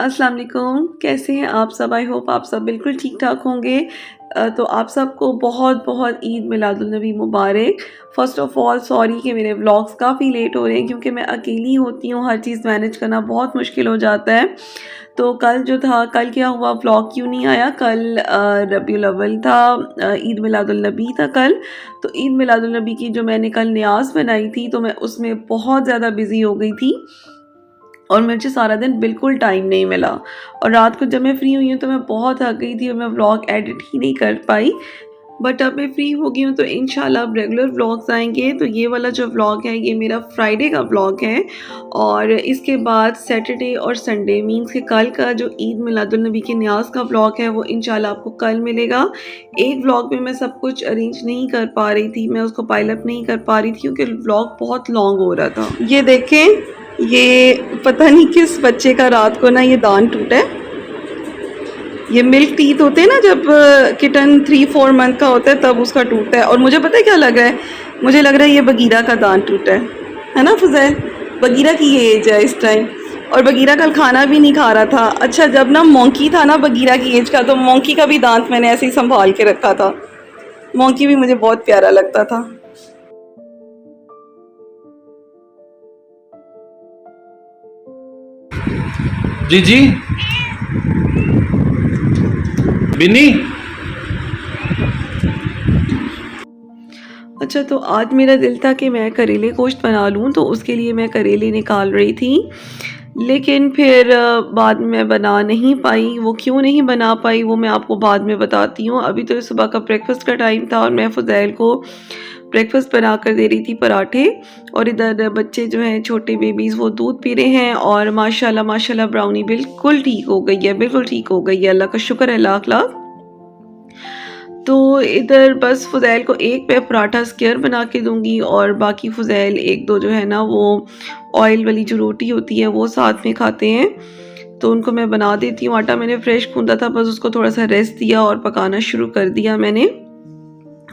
अस्सलाम वालेकुम, कैसे हैं आप सब? आई होप आप सब बिल्कुल ठीक-ठाक होंगे। तो आप सबको बहुत-बहुत ईद मिलादुन्नबी मुबारक। फ़र्स्ट ऑफ़ ऑल सॉरी कि मेरे व्लॉग्स काफ़ी लेट हो रहे हैं क्योंकि मैं अकेली होती हूँ, हर चीज़ मैनेज करना बहुत मुश्किल हो जाता है। तो कल जो था, कल क्या हुआ, व्लॉग क्यों नहीं आया? कल रबीउल अव्वल था, ईद मिलादुन्नबी था कल। तो ईद मिलादुन्नबी की जो मैंने कल नियाज़ बनाई थी, तो मैं उसमें बहुत ज़्यादा बिज़ी हो गई थी और मुझे सारा दिन बिल्कुल टाइम नहीं मिला। और रात को जब मैं फ्री हुई हूँ तो मैं बहुत थक गई थी और मैं व्लॉग एडिट ही नहीं कर पाई। बट अब मैं फ्री हो गई हूँ तो इंशाल्लाह अब रेगुलर व्लॉग्स आएंगे। तो ये वाला जो व्लॉग है ये मेरा फ्राइडे का व्लॉग है और इसके बाद सैटरडे और संडे मीन्स के कल का जो ईद मिलादुन्नबी के न्याज़ का व्लॉग है वो इंशाल्लाह आपको कल मिलेगा। एक व्लॉग में मैं सब कुछ अरेंज नहीं कर पा रही थी, मैं उसको पाइल अप नहीं कर पा रही थी क्योंकि व्लॉग बहुत लॉन्ग हो रहा था। ये देखें, ये पता नहीं किस बच्चे का रात को ना ये दांत टूटा है। ये मिल्क टीथ होते हैं ना, जब किटन 3-4 मंथ का होता है तब उसका टूटता है। और मुझे पता है क्या लग रहा है, मुझे लग रहा है ये बगीरा का दांत टूटा है ना फुजैल? बगीरा की ये एज है इस टाइम और बगीरा कल खाना भी नहीं खा रहा था। अच्छा, जब ना मोंकी था ना बगीरा की एज का, तो मोंकी का भी दांत मैंने ऐसे ही संभाल के रखा था। मोंकी भी मुझे बहुत प्यारा लगता था। जी जी। बिन्नी। अच्छा, तो आज मेरा दिल था कि मैं करेले गोश्त बना लूँ, तो उसके लिए मैं करेले निकाल रही थी। लेकिन फिर बाद में मैं बना नहीं पाई। वो क्यों नहीं बना पाई वो मैं आपको बाद में बताती हूँ। अभी तो सुबह का ब्रेकफ़ास्ट का टाइम था और मैं फ़ुज़ैल को ब्रेकफ़ास्ट बना कर दे रही थी, पराठे। और इधर बच्चे जो हैं छोटे बेबीज़ वो दूध पी रहे हैं और माशाल्लाह माशाल्लाह ब्राउनी बिल्कुल ठीक हो गई है, बिल्कुल ठीक हो गई है। अल्लाह का शुक्र है लाख लाख। तो इधर बस फ़ुज़ैल को एक मैं पराठा स्क्वायर बना के दूँगी और बाकी फ़ुज़ैल 1-2 जो है ना वो ऑयल वाली जो रोटी होती है वो साथ में खाते हैं। तो उनको मैं बना देती हूँ। आटा मैंने फ्रेश गूँधा था, बस उसको थोड़ा-सा रेस्ट दिया और पकाना शुरू कर दिया मैंने।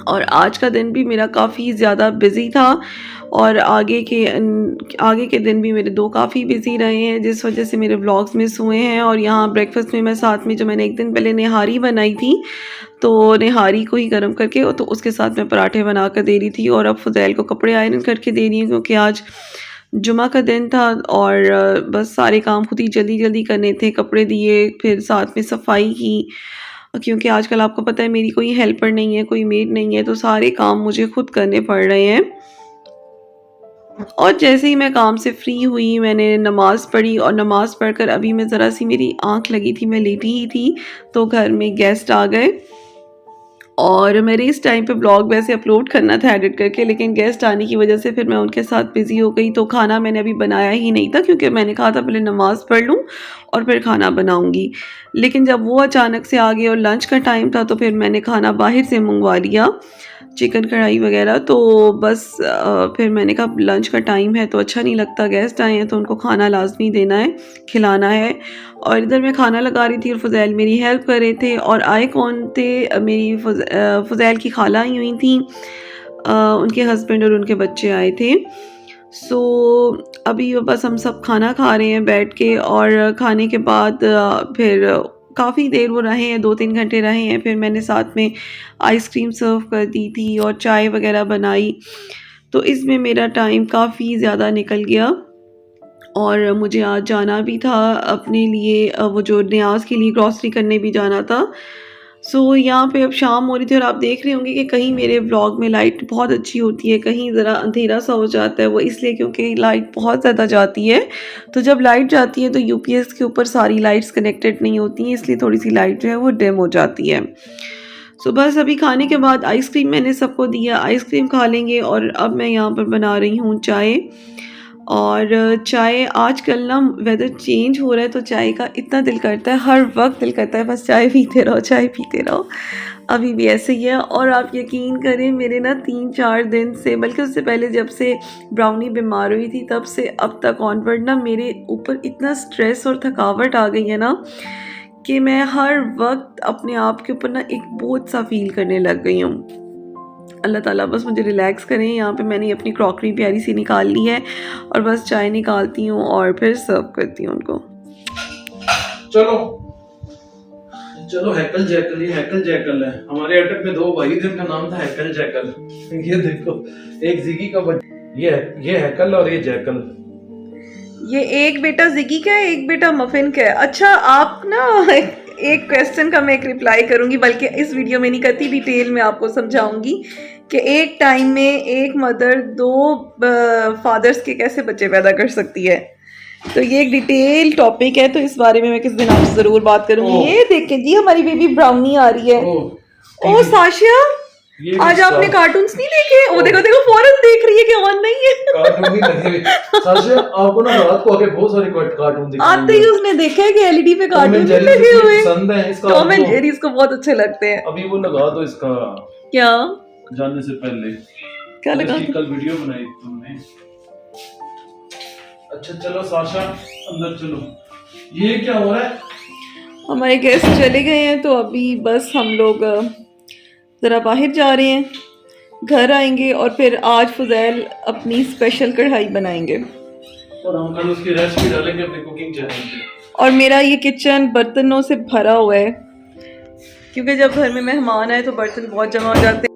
और आज का दिन भी मेरा काफ़ी ज़्यादा बिज़ी था और आगे के दिन भी मेरे 2 काफ़ी बिज़ी रहे हैं, जिस वजह से मेरे व्लॉग्स मिस हुए हैं। और यहाँ ब्रेकफ़ास्ट में मैं साथ में जो मैंने एक दिन पहले निहारी बनाई थी, तो निहारी को ही गर्म करके तो उसके साथ मैं पराठे बना कर दे रही थी। और अब फ़ुज़ैल को कपड़े आयरन करके दे रही हूँ क्योंकि आज जुमा का दिन था और बस सारे काम खुद ही जल्दी-जल्दी करने थे। कपड़े दिए, फिर साथ में सफाई की, क्योंकि आजकल आपको पता है मेरी कोई हेल्पर नहीं है, कोई मेड नहीं है, तो सारे काम मुझे खुद करने पड़ रहे हैं। और जैसे ही मैं काम से फ्री हुई मैंने नमाज़ पढ़ी और नमाज़ पढ़कर अभी मैं ज़रा-सी मेरी आँख लगी थी, मैं लेटी ही थी, तो घर में गेस्ट आ गए। और मेरे इस टाइम पे ब्लॉग वैसे अपलोड करना था एडिट करके, लेकिन गेस्ट आने की वजह से फिर मैं उनके साथ बिज़ी हो गई। तो खाना मैंने अभी बनाया ही नहीं था क्योंकि मैंने कहा था पहले नमाज़ पढ़ लूँ और फिर खाना बनाऊँगी। लेकिन जब वो अचानक से आ गए और लंच का टाइम था तो फिर मैंने खाना बाहर से मंगवा लिया, चिकन कढ़ाई वगैरह। तो बस फिर मैंने कहा लंच का टाइम है तो अच्छा नहीं लगता, गेस्ट आए हैं तो उनको खाना लाज़मी देना है, खिलाना है। और इधर मैं खाना लगा रही थी और फ़ुज़ैल मेरी हेल्प कर रहे थे। और आए कौन थे, मेरी फ़ुज़ैल की खाला आई हुई थी, उनके हस्बैंड और उनके बच्चे आए थे। सो अभी बस हम सब खाना खा रहे हैं बैठ के और खाने के बाद फिर काफ़ी देर वो रहे हैं, 2-3 घंटे रहे हैं। फिर मैंने साथ में आइसक्रीम सर्व कर दी थी और चाय वगैरह बनाई, तो इसमें मेरा टाइम काफ़ी ज़्यादा निकल गया। और मुझे आज जाना भी था अपने लिए, वो जो न्याज़ के लिए ग्रॉसरी करने भी जाना था। सो यहाँ पे अब शाम हो रही थी और आप देख रहे होंगे कि कहीं मेरे व्लॉग में लाइट बहुत अच्छी होती है, कहीं ज़रा अंधेरा सा हो जाता है। वो इसलिए क्योंकि लाइट बहुत ज़्यादा जाती है। तो जब लाइट जाती है तो यूपीएस के ऊपर सारी लाइट्स कनेक्टेड नहीं होती हैं, इसलिए थोड़ी सी लाइट जो है वो डिम हो जाती है। सो बस अभी खाने के बाद आइसक्रीम मैंने सबको दिया, आइसक्रीम खा लेंगे। और अब मैं यहाँ पर बना रही हूँ चाय। और चाय आजकल ना वेदर चेंज हो रहा है तो चाय का इतना दिल करता है, हर वक्त दिल करता है बस चाय पीते रहो, चाय पीते रहो। अभी भी ऐसे ही है। और आप यकीन करें मेरे ना 3-4 दिन से, बल्कि उससे पहले जब से ब्राउनी बीमार हुई थी तब से अब तक ऑनवर्ड ना मेरे ऊपर इतना स्ट्रेस और थकावट आ गई है ना कि मैं हर वक्त अपने आप के ऊपर ना एक बोझ सा फील करने लग गई हूँ। अल्लाह ताला बस मुझे रिलैक्स करें। यहाँ पे मैंने अपनी क्रॉकरी प्यारी सी निकाल ली है और बस चाय निकालती हूँ और फिर सर्व करती हूँ उनको। चलो चलो, हैकल जैकल, ये हैकल जैकल है। हमारे अटक में 2 भाई थे, उनका नाम था हैकल जैकल। ये देखो, एक जिगी का ये हैकल और ये जैकल। ये एक बेटा जिगी का है, एक बेटा मफिन का है। अच्छा, आप ना एक क्वेश्चन का मैं एक रिप्लाई करूंगी, बल्कि इस वीडियो में नहीं करती, डिटेल में आपको समझाऊंगी कि एक टाइम में एक मदर 2 फादर्स के कैसे बच्चे पैदा कर सकती है। तो ये एक डिटेल टॉपिक है, तो इस बारे में मैं किस दिन आपसे जरूर बात करूंगी। ये देखें जी, हमारी बेबी ब्राउनी आ रही है। ओ साशिया, आज आपने कार्टून्स नहीं देखे? वो देखो देखो, फौरन देख रही है कि ऑन नहीं है। कार्टून नहीं लगे। साशिया, आपको ना रात को आके बहुत सारे कार्टून दिखे। आते ही उसने देखा है कि एलईडी पे कार्टून लगे हुए। पसंद है इसका, टॉम एंड जेरी इसको बहुत अच्छे लगते हैं। अभी वो लगा दो इसका। क्या जाने से पहले क्या लगा? कल वीडियो बनाई तुमने। अच्छा चलो साशा, अंदर चलो। ये क्या हो रहा है? हमारे गेस्ट चले गए हैं, तो अभी बस हम लोग ज़रा बाहर जा रहे हैं। घर आएंगे और फिर आज फुजैल अपनी स्पेशल कढ़ाई बनाएंगे और हम कल उसकी रेसिपी डालेंगे अपने कुकिंग चैनल पे। और मेरा ये किचन बर्तनों से भरा हुआ है, क्योंकि जब घर में मेहमान आए तो बर्तन बहुत जमा हो जाते हैं।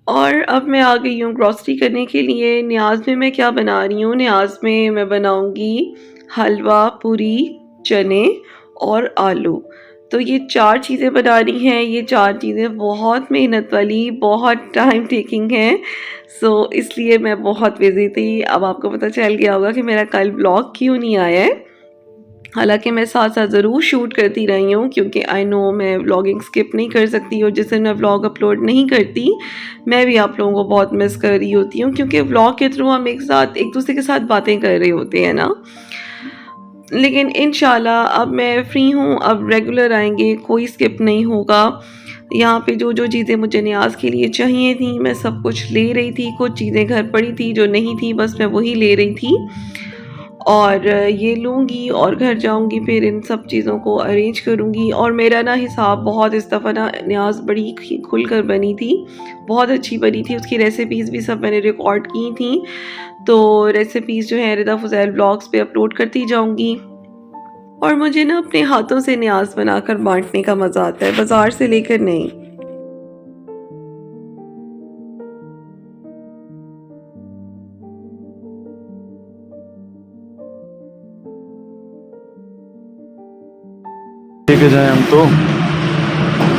और अब मैं आ गई हूँ ग्रॉसरी करने के लिए। न्याज में मैं क्या बना रही हूँ? न्याज में मैं बनाऊँगी हलवा, पूरी, चने और आलू। तो ये 4 चीज़ें बनानी हैं। ये 4 चीज़ें बहुत मेहनत वाली, बहुत टाइम टेकिंग हैं। सो इसलिए मैं बहुत बिज़ी थी। अब आपको पता चल गया होगा कि मेरा कल ब्लॉग क्यों नहीं आया है। हालांकि मैं साथ साथ ज़रूर शूट करती रही हूँ, क्योंकि आई नो मैं व्लॉगिंग स्किप नहीं कर सकती, और जिस दिन मैं व्लॉग अपलोड नहीं करती मैं भी आप लोगों को बहुत मिस कर रही होती हूँ, क्योंकि व्लॉग के थ्रू हम एक दूसरे के साथ बातें कर रहे होते हैं ना। लेकिन इंशाल्लाह अब मैं फ्री हूँ, अब रेगुलर आएंगे, कोई स्किप नहीं होगा। यहाँ पे जो जो चीज़ें मुझे न्याज के लिए चाहिए थी मैं सब कुछ ले रही थी। कुछ चीज़ें घर पड़ी थी जो नहीं थी, बस मैं वही ले रही थी। और ये लूँगी और घर जाऊँगी, फिर इन सब चीज़ों को अरेंज करूँगी। और मेरा ना हिसाब बहुत इस दफ़ा ना न्याज बड़ी खुल कर बनी थी, बहुत अच्छी बनी थी। उसकी रेसिपीज़ भी सब मैंने रिकॉर्ड की थी, तो रेसिपीज़ जो है रिदा फुजैल ब्लॉग्स पे अपलोड करती जाऊँगी। और मुझे ना अपने हाथों से न्याज बनाकर बांटने का मज़ा आता है, बाज़ार से लेकर नहीं। लेके जाए हम तो।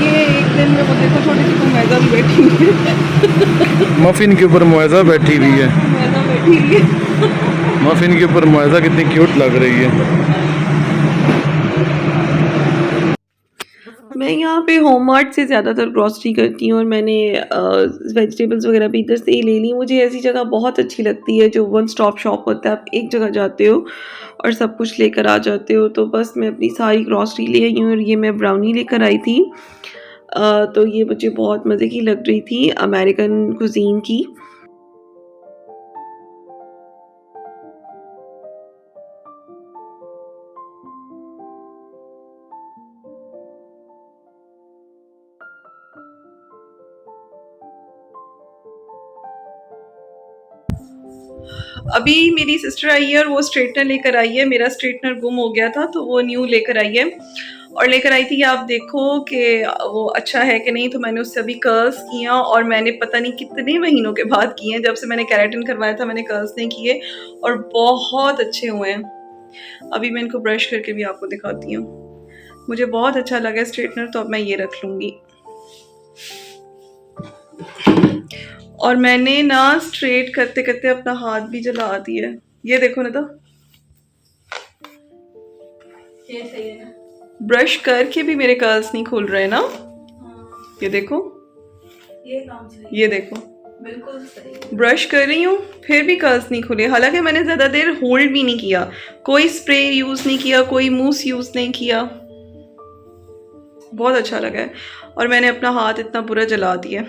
ये एक दिन में वो देखो छोटी सी मैदा भी बैठी हुई है। मफिन के ऊपर मुआजा बैठी हुई है। मैदा बैठी हुई है। मफिन के ऊपर मुआजा कितनी क्यूट लग रही है। मैं यहाँ पे होम मार्ट से ज़्यादातर ग्रॉसरी करती हूँ, और मैंने वेजिटेबल्स वगैरह भी इधर से ही ले ली। मुझे ऐसी जगह बहुत अच्छी लगती है जो वन स्टॉप शॉप होता है, आप एक जगह जाते हो और सब कुछ लेकर आ जाते हो। तो बस मैं अपनी सारी ग्रॉसरी ले आई हूँ, और ये मैं ब्राउनी लेकर आई थी। तो ये मुझे बहुत मज़े की लग रही थी, अमेरिकन कुजीन की। अभी मेरी सिस्टर आई है और वो स्ट्रेटनर लेकर आई है। मेरा स्ट्रेटनर गुम हो गया था, तो वो न्यू लेकर आई है। और लेकर आई थी, आप देखो कि वो अच्छा है कि नहीं। तो मैंने उससे अभी कर्ल्स किया, और मैंने पता नहीं कितने महीनों के बाद किए हैं। जब से मैंने केराटिन करवाया था मैंने कर्ल्स नहीं किए, और बहुत अच्छे हुए हैं। अभी मैं इनको ब्रश करके भी आपको दिखाती हूँ। मुझे बहुत अच्छा लगा स्ट्रेटनर, तो अब मैं ये रख लूँगी। और मैंने ना स्ट्रेट करते करते अपना हाथ भी जला दिया है। ये देखो ना, तो ये सही है ना? ब्रश करके भी मेरे कर्ल्स नहीं खुल रहे ना। हाँ, ये देखो, ये काम सही है। ये देखो, बिल्कुल सही है। ब्रश कर रही हूँ फिर भी कर्ल्स नहीं खुले। हालांकि मैंने ज़्यादा देर होल्ड भी नहीं किया, कोई स्प्रे यूज़ नहीं किया, कोई मूस यूज़ नहीं किया। बहुत अच्छा लगा है। और मैंने अपना हाथ इतना बुरा जला दिया।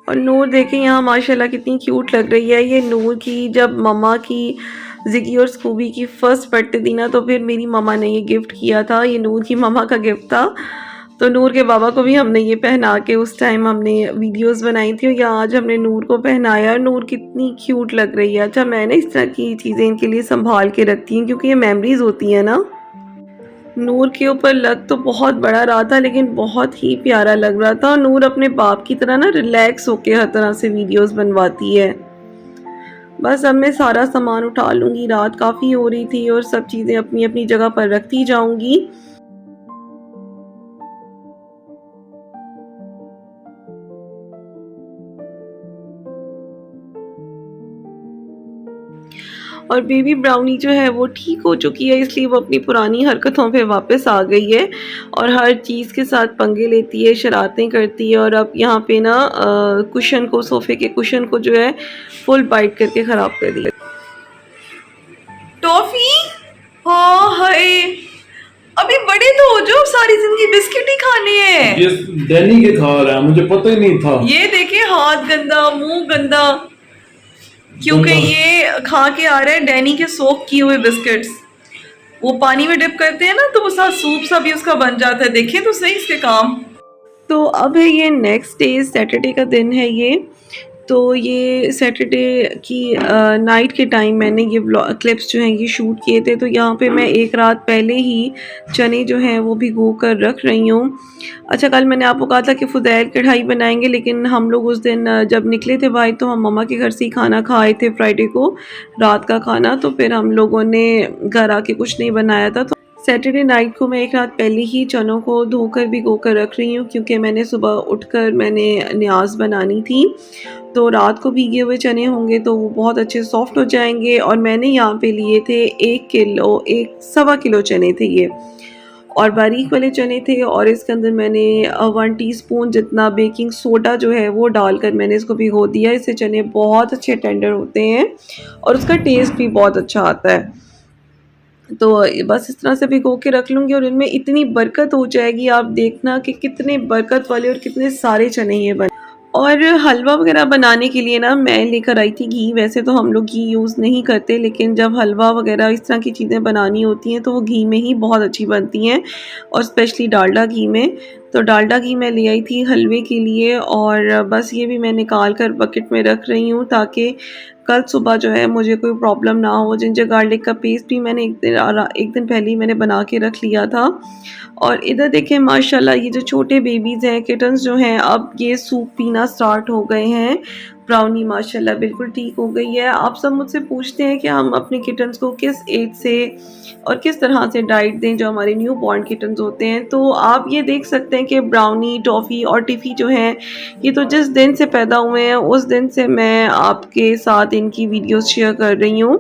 और नूर देखें यहाँ माशाल्लाह कितनी क्यूट लग रही है। ये नूर की जब मम्मा की ज़िगी और स्कूबी की फ़र्स्ट बर्थडे थी ना, तो फिर मेरी मम्मा ने ये गिफ्ट किया था। ये नूर की मम्मा का गिफ्ट था। तो नूर के बाबा को भी हमने ये पहना के उस टाइम हमने वीडियोस बनाई थी, और या आज हमने नूर को पहनाया। और नूर कितनी क्यूट लग रही है। अच्छा, मैं ना इस तरह की चीज़ें इनके लिए संभाल के रखती हूँ क्योंकि ये मेमोरीज होती हैं ना। नूर के ऊपर लग तो बहुत बड़ा रहा था, लेकिन बहुत ही प्यारा लग रहा था। और नूर अपने बाप की तरह ना रिलैक्स होके हर तरह से वीडियोस बनवाती है। बस अब मैं सारा सामान उठा लूँगी, रात काफ़ी हो रही थी, और सब चीज़ें अपनी अपनी जगह पर रखती जाऊँगी। और बेबी ब्राउनी जो है वो ठीक हो चुकी है, इसलिए वो अपनी पुरानी हरकतों पे वापस आ गई है और हर चीज़ के साथ पंगे लेती है, शरारतें करती है। और अब यहाँ पे ना कुशन को, सोफ़े के कुशन को जो है फुल बाइट करके ख़राब कर दिया। टॉफ़ी, हाँ हाय, अभी बड़े तो हो जाओ, सारी जिंदगी बिस्किट ही खाने हैं। ये डैनी के खा रहा है, मुझे पता ही नहीं था। ये देखे, हाथ गंदा, मुंह गंदा, क्योंकि ये खा के आ रहा है डैनी के सोक किए हुए बिस्किट्स। वो पानी में डिप करते हैं ना, तो वो साथ सूप सा भी उसका बन जाता है। देखें तो सही इसके काम। तो अब है ये नेक्स्ट डे, सैटरडे का दिन है ये। तो ये सैटरडे की नाइट के टाइम मैंने ये क्लिप्स जो हैं ये शूट किए थे। तो यहाँ पे मैं एक रात पहले ही चने जो हैं वो भिगो कर रख रही हूँ। अच्छा, कल मैंने आपको कहा था कि फुदैल कढ़ाई बनाएंगे, लेकिन हम लोग उस दिन जब निकले थे भाई, तो हम मम्मा के घर से ही खाना खाए थे फ्राइडे को, रात का खाना। तो फिर हम लोगों ने घर आके कुछ नहीं बनाया था। तो सैटरडे नाइट को मैं एक रात पहले ही चनों को धोकर भिगो कर रख रही हूँ, क्योंकि मैंने सुबह उठकर मैंने न्याज बनानी थी। तो रात को भीगे हुए चने होंगे तो वो बहुत अच्छे सॉफ्ट हो जाएंगे। और मैंने यहाँ पे लिए थे 1 किलो, 1 सवा किलो चने थे ये, और बारीक वाले चने थे। और इसके अंदर मैंने 1 टीस्पून जितना बेकिंग सोडा जो है वो डालकर मैंने इसको भिगो दिया। इससे चने बहुत अच्छे टेंडर होते हैं और उसका टेस्ट भी बहुत अच्छा आता है। तो बस इस तरह से भिगो के रख लूँगी और इनमें इतनी बरकत हो जाएगी, आप देखना कि कितने बरकत वाले और कितने सारे चने ये बने। और हलवा वगैरह बनाने के लिए ना मैं लेकर आई थी घी। वैसे तो हम लोग घी यूज़ नहीं करते, लेकिन जब हलवा वगैरह इस तरह की चीज़ें बनानी होती हैं तो वो घी में ही बहुत अच्छी बनती हैं, और स्पेशली डालडा घी में। तो डालडा घी मैं ले आई थी हलवे के लिए, और बस ये भी मैं निकाल कर बकेट में रख रही हूँ ताकि कल सुबह जो है मुझे कोई प्रॉब्लम ना हो। जिंजर गार्लिक का पेस्ट भी मैंने एक दिन पहले ही मैंने बना के रख लिया था। और इधर देखें माशाल्लाह, ये जो छोटे बेबीज़ हैं, किटन्स जो हैं, अब ये सूप पीना स्टार्ट हो गए हैं। ब्राउनी माशाल्लाह बिल्कुल ठीक हो गई है। आप सब मुझसे पूछते हैं कि हम अपने किटन्स को किस एज से और किस तरह से डाइट दें जो हमारे न्यू बॉर्न किटन्स होते हैं। तो आप ये देख सकते हैं कि ब्राउनी, टॉफ़ी और टिफ़ी जो हैं, ये तो जिस दिन से पैदा हुए हैं उस दिन से मैं आपके साथ इनकी वीडियोस शेयर कर रही हूँ।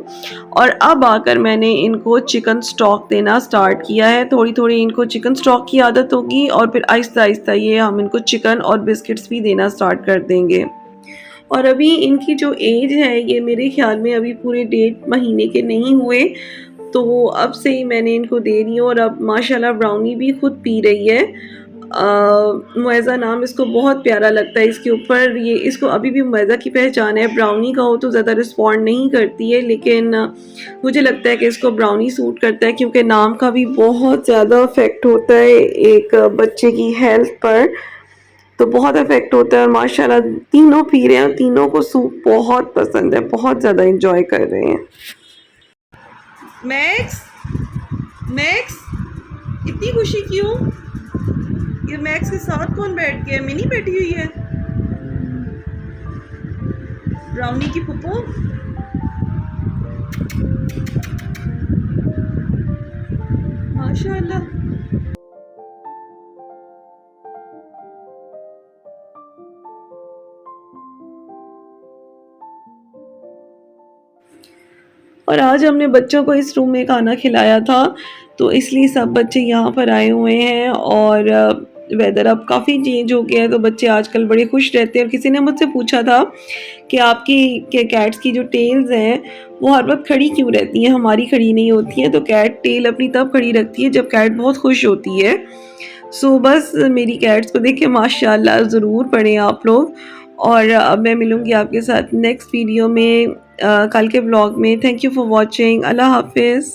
और अब आकर मैंने इनको चिकन स्टॉक देना स्टार्ट किया है। थोड़ी थोड़ी इनको चिकन स्टॉक की आदत होगी, और फिर आहिस्ता आहिस्ता ये हम इनको चिकन और बिस्किट्स भी देना स्टार्ट कर देंगे। और अभी इनकी जो एज है, ये मेरे ख्याल में अभी पूरे 1.5 महीने के नहीं हुए, तो अब से ही मैंने इनको दे रही हूँ। और अब माशाल्लाह ब्राउनी भी खुद पी रही है। मुएज़ा नाम इसको बहुत प्यारा लगता है इसके ऊपर। ये इसको अभी भी मुएज़ा की पहचान है। ब्राउनी का हो तो ज़्यादा रिस्पॉन्ड नहीं करती है, लेकिन मुझे लगता है कि इसको ब्राउनी सूट करता है, क्योंकि नाम का भी बहुत ज़्यादा इफ़ेक्ट होता है एक बच्चे की हेल्थ पर, तो बहुत इफेक्ट होता है। और माशाल्लाह तीनों पी रहे हैं, तीनों को सूप बहुत पसंद है, बहुत ज़्यादा इंजॉय कर रहे हैं। मैक्स, मैक्स, इतनी खुशी क्यों? ये मैक्स के साथ कौन बैठ गया? मिनी बैठी हुई है, ब्राउनी की पुप्पो। माशाल्लाह। और आज हमने बच्चों को इस रूम में खाना खिलाया था, तो इसलिए सब बच्चे यहाँ पर आए हुए हैं। और वेदर अब काफ़ी चेंज हो गया है, तो बच्चे आजकल बड़े खुश रहते हैं। और किसी ने मुझसे पूछा था कि आपकी कैट्स की जो टेल्स हैं वो हर वक्त खड़ी क्यों रहती हैं, हमारी खड़ी नहीं होती हैं। तो कैट टेल अपनी तब खड़ी रखती है जब कैट बहुत खुश होती है। सो बस मेरी कैट्स को देख के माशाल्लाह ज़रूर पढ़ें आप लोग। और अब मैं मिलूँगी आपके साथ नेक्स्ट वीडियो में कल के व्लॉग में। Thank you for watching. अल्लाह हाफिज़।